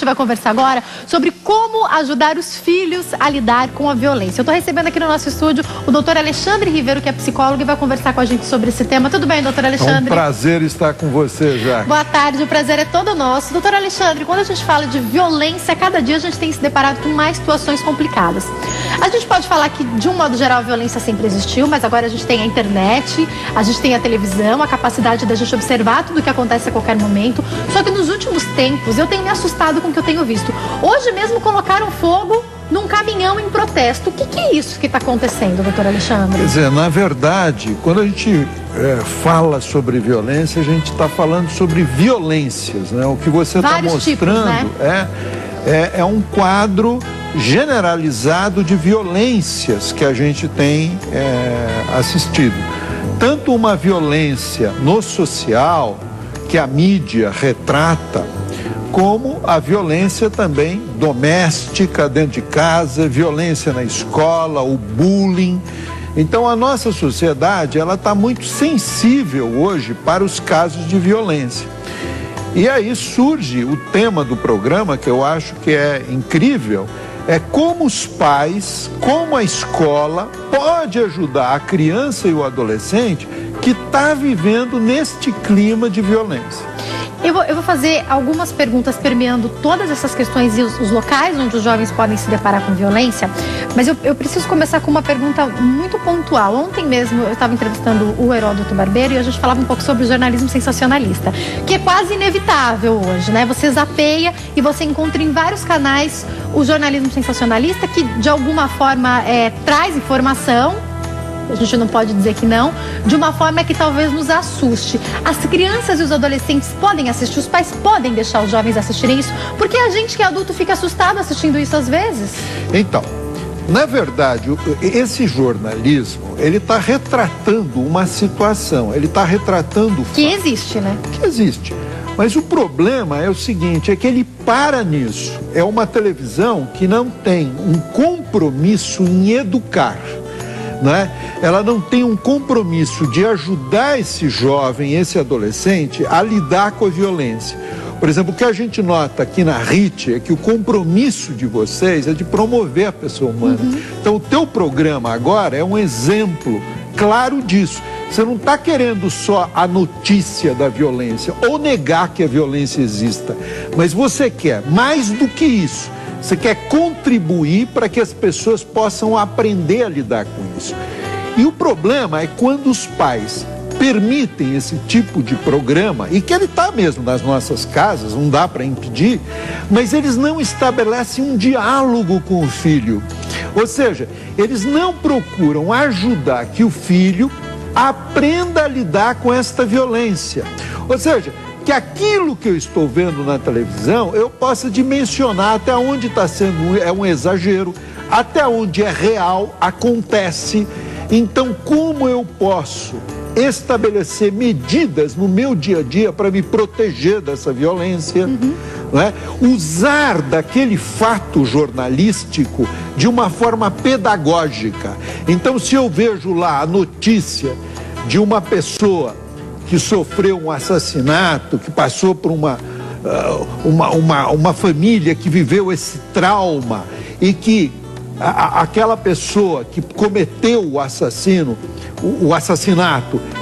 gente vai conversar agora sobre como ajudar os filhos a lidar com a violência. Eu estou recebendo aqui no nosso estúdio o doutor Alexandre Ribeiro, que é psicólogo, e vai conversar com a gente sobre esse tema. Tudo bem, doutor Alexandre? É um prazer estar com você, Jaque. Boa tarde, o prazer é todo nosso. Doutor Alexandre, quando a gente fala de violência, cada dia a gente tem se deparado com mais situações complicadas. A gente pode falar que, de um modo geral, a violência sempre existiu, mas agora a gente tem a internet, a gente tem a televisão, a capacidade da gente observar tudo o que acontece a qualquer momento. Só que nos últimos tempos eu tenho me assustado com o que eu tenho visto. Hoje mesmo colocaram fogo num caminhão em protesto. O que é isso que está acontecendo, doutor Alexandre? Quer dizer, na verdade, quando a gente fala sobre violência, a gente está falando sobre violências, né? O que você está mostrando tipos, né? é um quadro generalizado de violências que a gente tem assistido. Tanto uma violência no social, que a mídia retrata, como a violência também doméstica, dentro de casa, violência na escola, o bullying. Então a nossa sociedade, ela está muito sensível hoje para os casos de violência. E aí surge o tema do programa, que eu acho que é incrível, é como os pais, como a escola pode ajudar a criança e o adolescente que está vivendo neste clima de violência. Eu vou fazer algumas perguntas permeando todas essas questões e os locais onde os jovens podem se deparar com violência, mas eu preciso começar com uma pergunta muito pontual. Ontem mesmo eu estava entrevistando o Heródoto Barbeiro e a gente falava um pouco sobre o jornalismo sensacionalista, que é quase inevitável hoje, né? Você zapeia e você encontra em vários canais o jornalismo sensacionalista, que de alguma forma traz informação. A gente não pode dizer que não, de uma forma que talvez nos assuste. As crianças e os adolescentes podem assistir, os pais podem deixar os jovens assistirem isso, porque a gente que é adulto fica assustado assistindo isso às vezes. Então, na verdade, esse jornalismo, ele está retratando uma situação, ele está retratando... Que existe, né? Que existe. Mas o problema é o seguinte, é que ele para nisso. É uma televisão que não tem um compromisso em educar. Né? Ela não tem um compromisso de ajudar esse jovem, esse adolescente a lidar com a violência. Por exemplo, o que a gente nota aqui na RIT é que o compromisso de vocês é de promover a pessoa humana. Então o teu programa agora é um exemplo claro disso. Você não está querendo só a notícia da violência ou negar que a violência exista, mas você quer mais do que isso. Você quer contribuir para que as pessoas possam aprender a lidar com isso. E o problema é quando os pais permitem esse tipo de programa, e que ele está mesmo nas nossas casas, não dá para impedir, mas eles não estabelecem um diálogo com o filho. Ou seja, eles não procuram ajudar que o filho aprenda a lidar com esta violência. Ou seja, que aquilo que eu estou vendo na televisão, eu possa dimensionar até onde está sendo um exagero, até onde é real, acontece. Então, como eu posso estabelecer medidas no meu dia a dia para me proteger dessa violência? Né? Usar daquele fato jornalístico de uma forma pedagógica. Então, se eu vejo lá a notícia de uma pessoa que sofreu um assassinato, que passou por uma família que viveu esse trauma e que aquela pessoa que cometeu o assassinato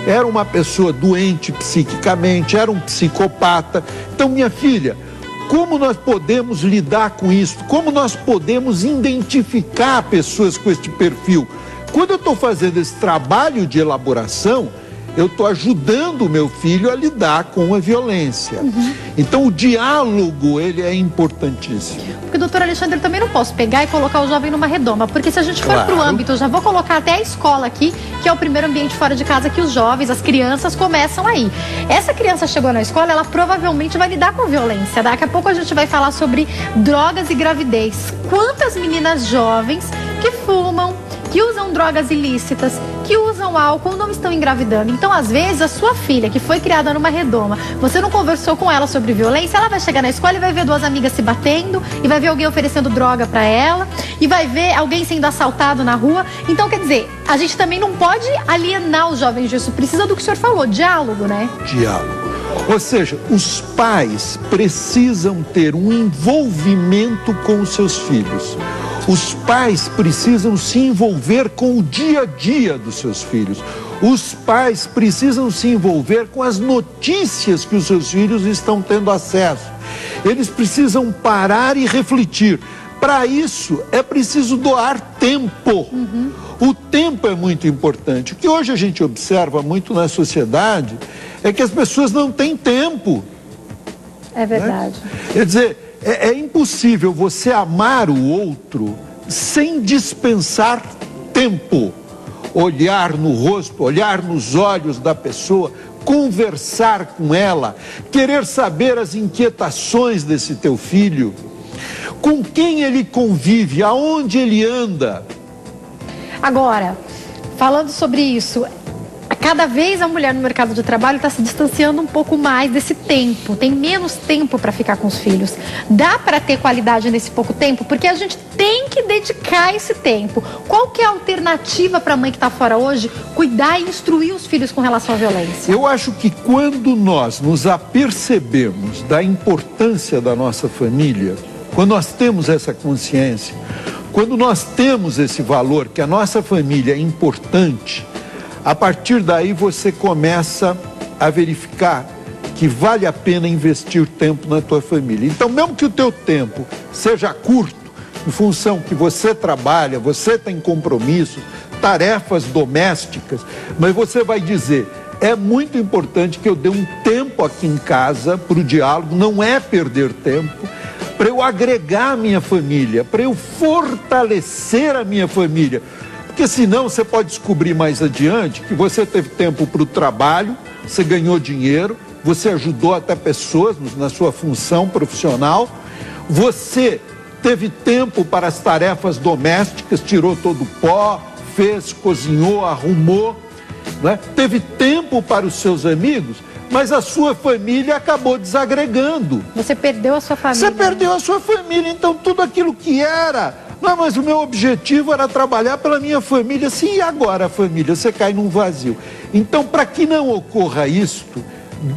era uma pessoa doente psiquicamente, era um psicopata. Então, minha filha, como nós podemos lidar com isso? Como nós podemos identificar pessoas com este perfil? Quando eu estou fazendo esse trabalho de elaboração, eu estou ajudando o meu filho a lidar com a violência. Então o diálogo, ele é importantíssimo. Porque, doutor Alexandre, eu também não posso pegar e colocar o jovem numa redoma, porque se a gente for para o âmbito, eu já vou colocar até a escola aqui, que é o primeiro ambiente fora de casa que os jovens, as crianças começam aí. Essa criança chegou na escola, ela provavelmente vai lidar com violência. Daqui a pouco a gente vai falar sobre drogas e gravidez. Quantas meninas jovens que fumam, que usam drogas ilícitas, que usam álcool, não estão engravidando. Então, às vezes, a sua filha, que foi criada numa redoma, você não conversou com ela sobre violência, ela vai chegar na escola e vai ver duas amigas se batendo, e vai ver alguém oferecendo droga pra ela, e vai ver alguém sendo assaltado na rua. Então, quer dizer, a gente também não pode alienar os jovens disso. Precisa do que o senhor falou, diálogo, né? Diálogo. Ou seja, os pais precisam ter um envolvimento com os seus filhos. Os pais precisam se envolver com o dia a dia dos seus filhos. Os pais precisam se envolver com as notícias que os seus filhos estão tendo acesso. Eles precisam parar e refletir. Para isso, é preciso doar tempo. O tempo é muito importante. O que hoje a gente observa muito na sociedade é que as pessoas não têm tempo. É verdade. Né? Quer dizer, é impossível você amar o outro sem dispensar tempo. Olhar no rosto, olhar nos olhos da pessoa, conversar com ela, querer saber as inquietações desse teu filho, com quem ele convive, aonde ele anda. Agora, falando sobre isso, cada vez a mulher no mercado de trabalho está se distanciando um pouco mais desse tempo, tem menos tempo para ficar com os filhos. Dá para ter qualidade nesse pouco tempo? Porque a gente tem que dedicar esse tempo. Qual que é a alternativa para a mãe que está fora hoje cuidar e instruir os filhos com relação à violência? Eu acho que quando nós nos apercebemos da importância da nossa família, quando nós temos essa consciência, quando nós temos esse valor que a nossa família é importante, a partir daí você começa a verificar que vale a pena investir tempo na tua família. Então, mesmo que o teu tempo seja curto, em função que você trabalha, você tem compromissos, tarefas domésticas, mas você vai dizer, é muito importante que eu dê um tempo aqui em casa para o diálogo, não é perder tempo, para eu agregar a minha família, para eu fortalecer a minha família. Porque senão você pode descobrir mais adiante que você teve tempo para o trabalho, você ganhou dinheiro, você ajudou até pessoas na sua função profissional, você teve tempo para as tarefas domésticas, tirou todo o pó, fez, cozinhou, arrumou, né? Teve tempo para os seus amigos, mas a sua família acabou desagregando. Você perdeu a sua família. Você perdeu a sua família, então tudo aquilo que era... Não, mas o meu objetivo era trabalhar pela minha família. Sim, e agora a família? Você cai num vazio. Então, para que não ocorra isto,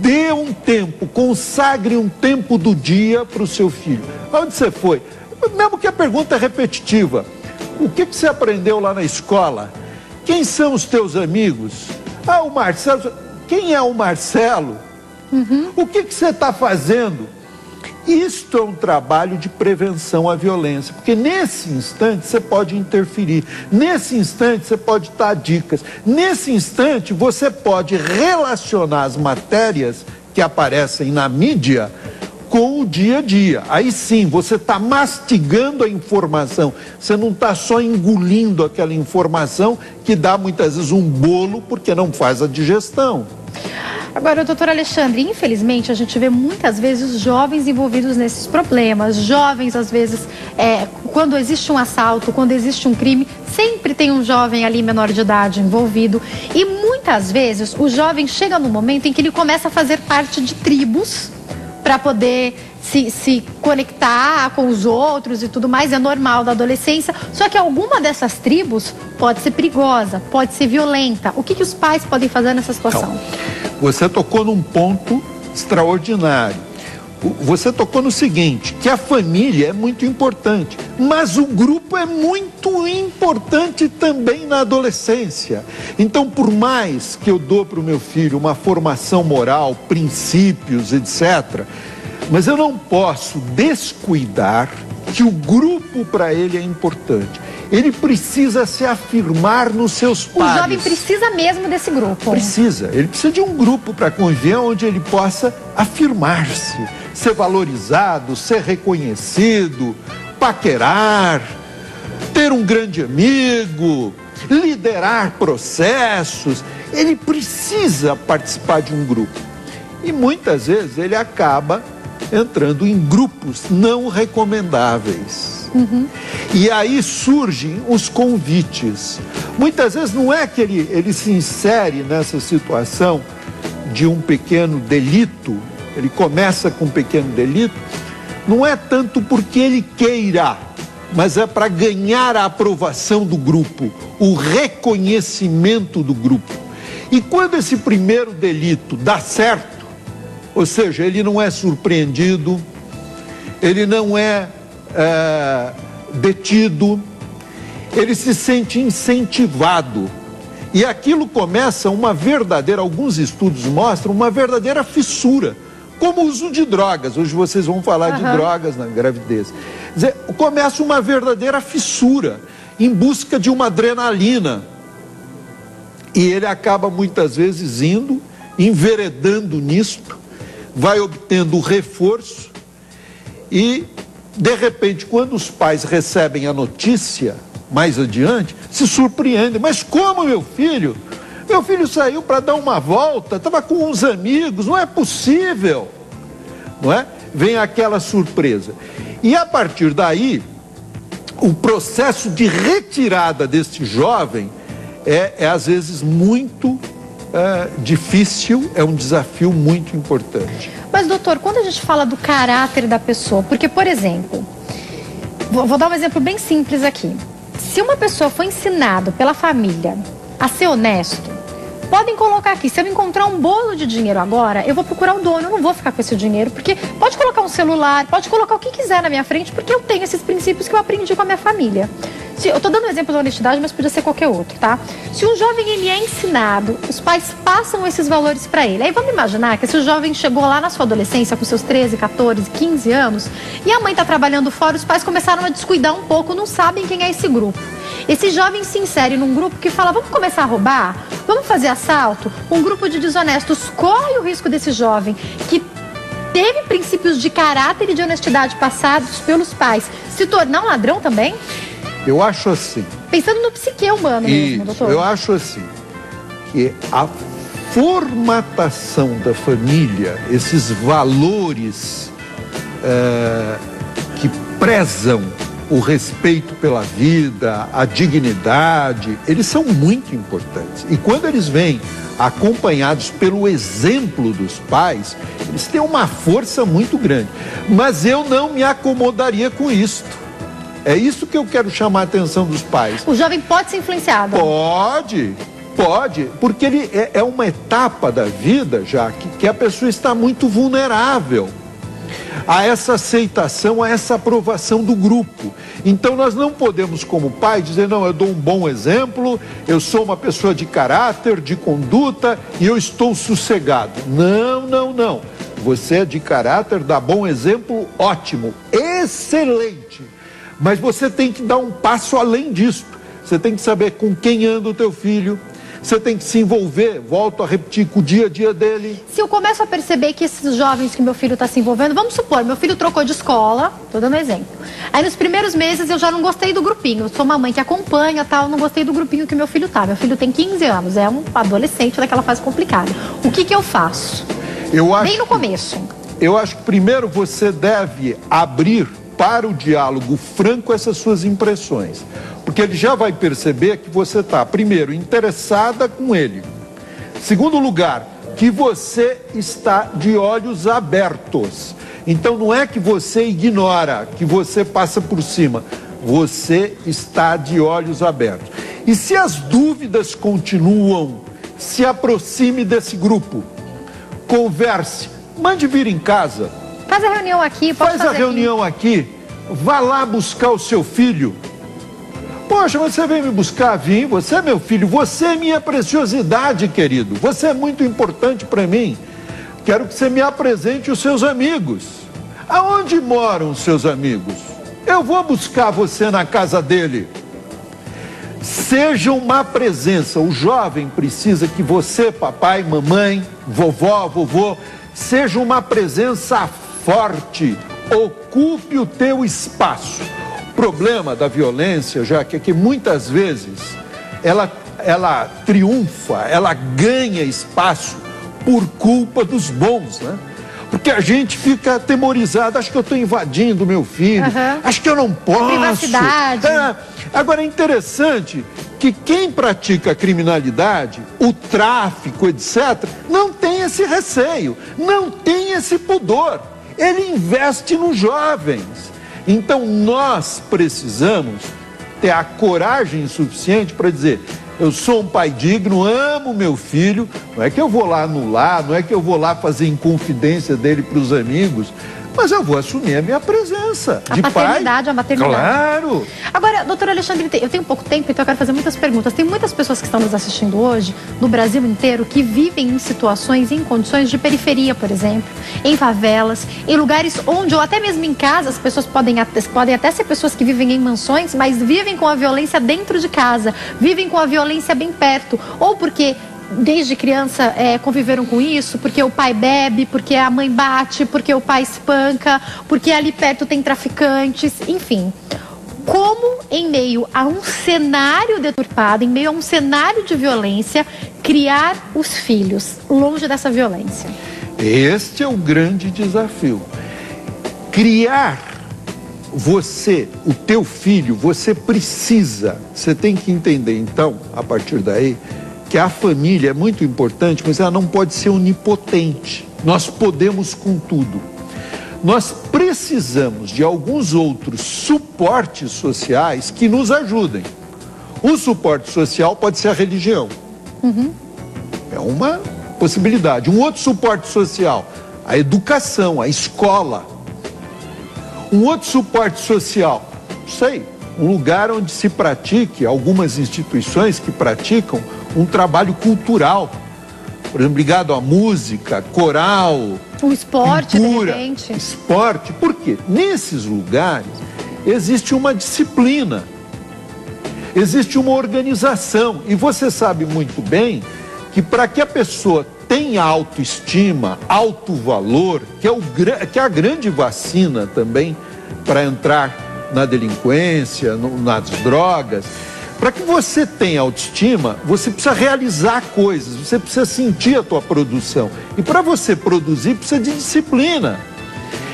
dê um tempo, consagre um tempo do dia para o seu filho. Onde você foi? Mesmo que a pergunta é repetitiva. O que você aprendeu lá na escola? Quem são os teus amigos? Ah, o Marcelo. Quem é o Marcelo? O que você está fazendo? Isto é um trabalho de prevenção à violência, porque nesse instante você pode interferir, nesse instante você pode dar dicas, nesse instante você pode relacionar as matérias que aparecem na mídia com o dia a dia. Aí sim, você está mastigando a informação, você não está só engolindo aquela informação que dá muitas vezes um bolo porque não faz a digestão. Agora, doutor Alexandre, infelizmente a gente vê muitas vezes jovens envolvidos nesses problemas. Jovens, às vezes, quando existe um assalto, quando existe um crime, sempre tem um jovem ali menor de idade envolvido. E muitas vezes o jovem chega no momento em que ele começa a fazer parte de tribos para poder se conectar com os outros e tudo mais, é normal da adolescência. Só que alguma dessas tribos pode ser perigosa, pode ser violenta. O que os pais podem fazer nessa situação? Então, você tocou num ponto extraordinário. Você tocou no seguinte, que a família é muito importante, mas o grupo é muito importante também na adolescência. Então, por mais que eu dou para o meu filho uma formação moral, princípios, etc., mas eu não posso descuidar que o grupo para ele é importante. Ele precisa se afirmar nos seus pares. O jovem precisa mesmo desse grupo. Precisa. Ele precisa de um grupo para conviver onde ele possa afirmar-se, ser valorizado, ser reconhecido, paquerar, ter um grande amigo, liderar processos. Ele precisa participar de um grupo. E muitas vezes ele acaba entrando em grupos não recomendáveis. E aí surgem os convites. Muitas vezes não é que ele se insere nessa situação de um pequeno delito, ele começa com um pequeno delito, não é tanto porque ele queira, mas é para ganhar a aprovação do grupo, o reconhecimento do grupo. E quando esse primeiro delito dá certo, Ou seja, ele não é surpreendido, ele não é detido, ele se sente incentivado. E aquilo começa alguns estudos mostram uma verdadeira fissura, como o uso de drogas. Hoje vocês vão falar de drogas na gravidez. Quer dizer, começa uma verdadeira fissura em busca de uma adrenalina. E ele acaba muitas vezes enveredando nisto, vai obtendo o reforço e, de repente, quando os pais recebem a notícia, mais adiante, se surpreendem. Mas como, meu filho? Meu filho saiu para dar uma volta, estava com uns amigos, não é possível. Não é? Vem aquela surpresa. E a partir daí, o processo de retirada deste jovem é às vezes muito difícil, é um desafio muito importante. Mas, doutor, quando a gente fala do caráter da pessoa, porque, por exemplo, vou dar um exemplo bem simples aqui. Se uma pessoa foi ensinada pela família a ser honesto, podem colocar aqui, se eu encontrar um bolo de dinheiro agora, eu vou procurar o dono, eu não vou ficar com esse dinheiro, porque pode colocar um celular, pode colocar o que quiser na minha frente, porque eu tenho esses princípios que eu aprendi com a minha família. Eu estou dando um exemplo da honestidade, mas podia ser qualquer outro, tá? Se um jovem ele é ensinado, os pais passam esses valores para ele. Aí vamos imaginar que esse jovem chegou lá na sua adolescência com seus 13, 14, 15 anos e a mãe está trabalhando fora, os pais começaram a descuidar um pouco, não sabem quem é esse grupo. Esse jovem se insere num grupo que fala, vamos começar a roubar? Vamos fazer assalto? Um grupo de desonestos corre o risco desse jovem que teve princípios de caráter e de honestidade passados pelos pais se tornar um ladrão também? Eu acho assim. Pensando no psique humano mesmo, doutor. Eu acho assim, que a formatação da família, esses valores que prezam o respeito pela vida, a dignidade, eles são muito importantes. E quando eles vêm acompanhados pelo exemplo dos pais, eles têm uma força muito grande. Mas eu não me acomodaria com isto. É isso que eu quero chamar a atenção dos pais. O jovem pode ser influenciado? Pode, porque ele é uma etapa da vida, já que a pessoa está muito vulnerável a essa aceitação, a essa aprovação do grupo. Então nós não podemos, como pai, dizer, não, eu dou um bom exemplo, eu sou uma pessoa de caráter, de conduta e eu estou sossegado. Não. Você é de caráter, dá bom exemplo, ótimo, excelente. Mas você tem que dar um passo além disso. Você tem que saber com quem anda o teu filho. Você tem que se envolver, volto a repetir, com o dia a dia dele. Se eu começo a perceber que esses jovens que meu filho está se envolvendo, vamos supor, meu filho trocou de escola, estou dando um exemplo. Aí nos primeiros meses eu já não gostei do grupinho. Eu sou uma mãe que acompanha, tal, não gostei do grupinho que meu filho tá. Meu filho tem 15 anos, é um adolescente daquela fase complicada. O que eu faço? Bem no começo. Eu acho que primeiro você deve abrir para o diálogo franco essas suas impressões, porque ele já vai perceber que você está, primeiro, interessada com ele, segundo lugar, que você está de olhos abertos. Então não é que você ignora, que você passa por cima, você está de olhos abertos. E se as dúvidas continuam, se aproxime desse grupo, converse, mande vir em casa. Faz a reunião aqui, Faz a reunião aqui. Vá lá buscar o seu filho. Poxa, você vem me buscar? Vim, você é meu filho, você é minha preciosidade, querido. Você é muito importante para mim. Quero que você me apresente os seus amigos. Aonde moram os seus amigos? Eu vou buscar você na casa dele. Seja uma presença. O jovem precisa que você, papai, mamãe, vovó, vovô, seja uma presença forte, ocupe o teu espaço. O problema da violência, já que muitas vezes ela triunfa, ela ganha espaço por culpa dos bons, né? Porque a gente fica atemorizado, acho que eu estou invadindo meu filho, acho que eu não posso. Privacidade. Agora é interessante que quem pratica a criminalidade, o tráfico, etc., não tem esse receio, não tem esse pudor. Ele investe nos jovens. Então nós precisamos ter a coragem suficiente para dizer, eu sou um pai digno, amo meu filho. Não é que eu vou lá anular, não é que eu vou lá fazer inconfidência dele para os amigos, mas eu vou assumir a minha presença de pai. A paternidade, a maternidade. Claro. Agora, doutor Alexandre, eu tenho pouco tempo, então eu quero fazer muitas perguntas. Tem muitas pessoas que estão nos assistindo hoje, no Brasil inteiro, que vivem em situações, em condições de periferia, por exemplo, em favelas, em lugares onde, ou até mesmo em casa, as pessoas podem até ser pessoas que vivem em mansões, mas vivem com a violência dentro de casa, vivem com a violência bem perto, ou porque desde criança conviveram com isso, porque o pai bebe, porque a mãe bate, porque o pai espanca, porque ali perto tem traficantes, enfim. Como, em meio a um cenário deturpado, em meio a um cenário de violência, criar os filhos longe dessa violência? Este é o grande desafio. Criar você, o teu filho, você tem que entender, então, a partir daí, que a família é muito importante, mas ela não pode ser onipotente. Nós podemos com tudo. Nós precisamos de alguns outros suportes sociais que nos ajudem. Um suporte social pode ser a religião. É uma possibilidade. Um outro suporte social, a educação, a escola. Um outro suporte social, não sei, um lugar onde se pratique, algumas instituições que praticam um trabalho cultural, por exemplo, ligado à música, coral, o esporte, pintura, de repente. Esporte. Por quê? Nesses lugares existe uma disciplina, existe uma organização. E você sabe muito bem que para que a pessoa tenha autoestima, alto valor, que é a grande vacina também para entrar na delinquência, nas drogas. Para que você tenha autoestima, você precisa realizar coisas, você precisa sentir a tua produção. E para você produzir, precisa de disciplina.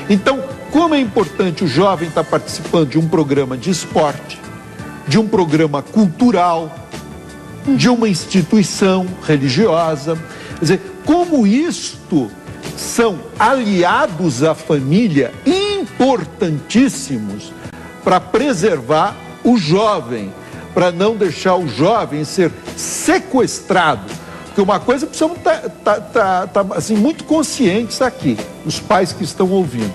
Então, como é importante o jovem estar participando de um programa de esporte, de um programa cultural, de uma instituição religiosa. Quer dizer, como isto são aliados à família importantíssimos para preservar o jovem, para não deixar o jovem ser sequestrado. Porque uma coisa precisamos estar assim, muito conscientes aqui, os pais que estão ouvindo.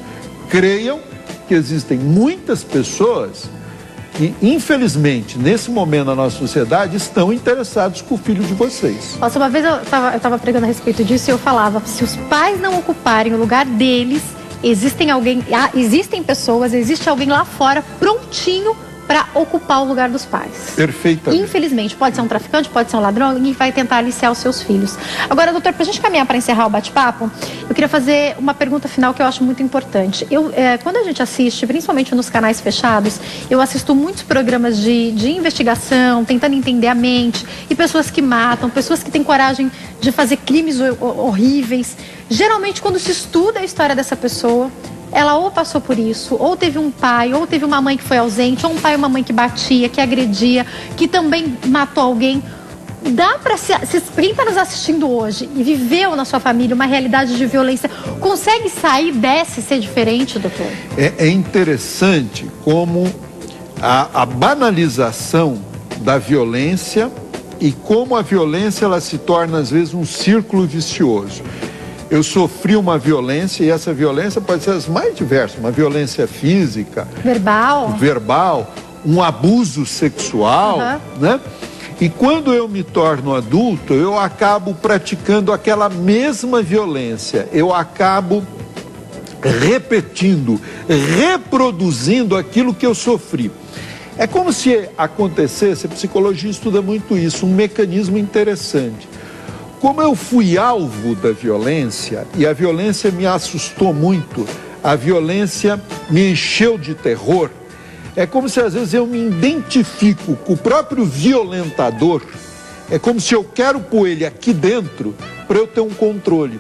Creiam que existem muitas pessoas que, infelizmente, nesse momento na nossa sociedade, estão interessados com o filho de vocês. Nossa, uma vez eu estava pregando a respeito disso e eu falava, se os pais não ocuparem o lugar deles, existe alguém lá fora prontinho para ocupar o lugar dos pais. Perfeitamente. Infelizmente, pode ser um traficante, pode ser um ladrão, e vai tentar aliciar os seus filhos. Agora, doutor, para a gente caminhar para encerrar o bate-papo, eu queria fazer uma pergunta final que eu acho muito importante. Quando a gente assiste, principalmente nos canais fechados, eu assisto muitos programas de investigação, tentando entender a mente, e pessoas que matam, pessoas que têm coragem de fazer crimes horríveis. Geralmente, quando se estuda a história dessa pessoa, ela ou passou por isso, ou teve um pai, ou teve uma mãe que foi ausente, ou um pai e uma mãe que batia, que agredia, que também matou alguém. Dá para quem está nos assistindo hoje e viveu na sua família uma realidade de violência, consegue sair dessa e ser diferente, doutor? É interessante como a banalização da violência e como a violência ela se torna às vezes um círculo vicioso. Eu sofri uma violência e essa violência pode ser as mais diversas, uma violência física, verbal, um abuso sexual, né? E quando eu me torno adulto, eu acabo praticando aquela mesma violência, eu acabo repetindo, reproduzindo aquilo que eu sofri. É como se acontecesse, a psicologia estuda muito isso, um mecanismo interessante. Como eu fui alvo da violência, e a violência me assustou muito, a violência me encheu de terror, é como se às vezes eu me identifico com o próprio violentador, é como se eu quero pôr ele aqui dentro para eu ter um controle,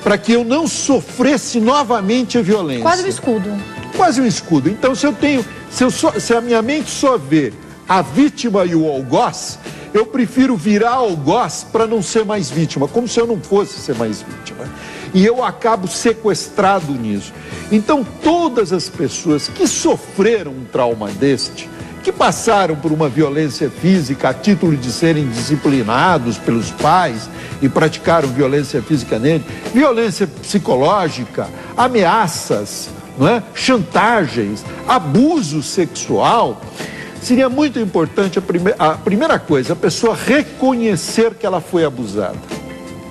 para que eu não sofresse novamente a violência. Quase um escudo. Quase um escudo. Então se a minha mente só vê a vítima e o algoz, eu prefiro virar algoz para não ser mais vítima, como se eu não fosse ser mais vítima. E eu acabo sequestrado nisso. Então, todas as pessoas que sofreram um trauma deste, que passaram por uma violência física a título de serem disciplinados pelos pais e praticaram violência física nele, violência psicológica, ameaças, não é? Chantagens, abuso sexual. Seria muito importante a primeira coisa, a pessoa reconhecer que ela foi abusada,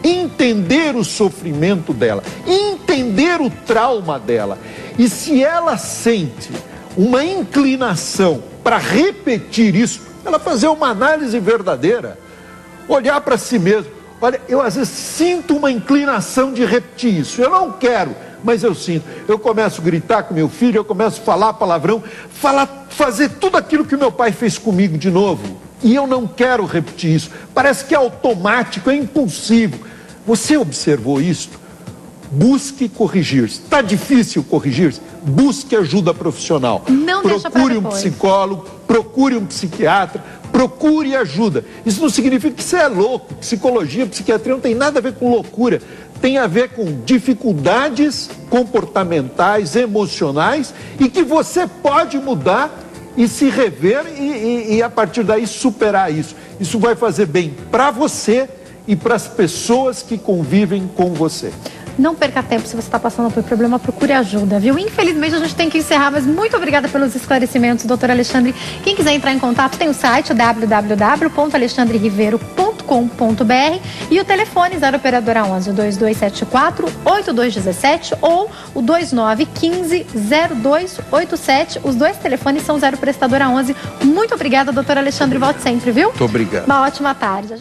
entender o sofrimento dela, entender o trauma dela. E se ela sente uma inclinação para repetir isso, ela fazer uma análise verdadeira, olhar para si mesmo. Olha, eu às vezes sinto uma inclinação de repetir isso, eu não quero, mas eu sinto. Eu começo a gritar com meu filho, eu começo a falar palavrão, fazer tudo aquilo que meu pai fez comigo de novo. E eu não quero repetir isso. Parece que é automático, é impulsivo. Você observou isso? Busque corrigir-se. Está difícil corrigir-se? Busque ajuda profissional. Não deixa pra Procure um depois. psicólogo, procure um psiquiatra, procure ajuda. Isso não significa que você é louco. Psicologia, psiquiatria não tem nada a ver com loucura. Tem a ver com dificuldades comportamentais, emocionais, e que você pode mudar e se rever e a partir daí superar isso. Isso vai fazer bem para você e para as pessoas que convivem com você. Não perca tempo, se você está passando por problema, procure ajuda, viu? Infelizmente a gente tem que encerrar, mas muito obrigada pelos esclarecimentos, doutor Alexandre. Quem quiser entrar em contato, tem o site www.alexandreriveiro.com.br e o telefone 0 operadora 11 2274 8217 ou o 2915 0287. Os dois telefones são 0 prestadora 11. Muito obrigada, doutor Alexandre, volte sempre, viu? Muito obrigado. Uma ótima tarde.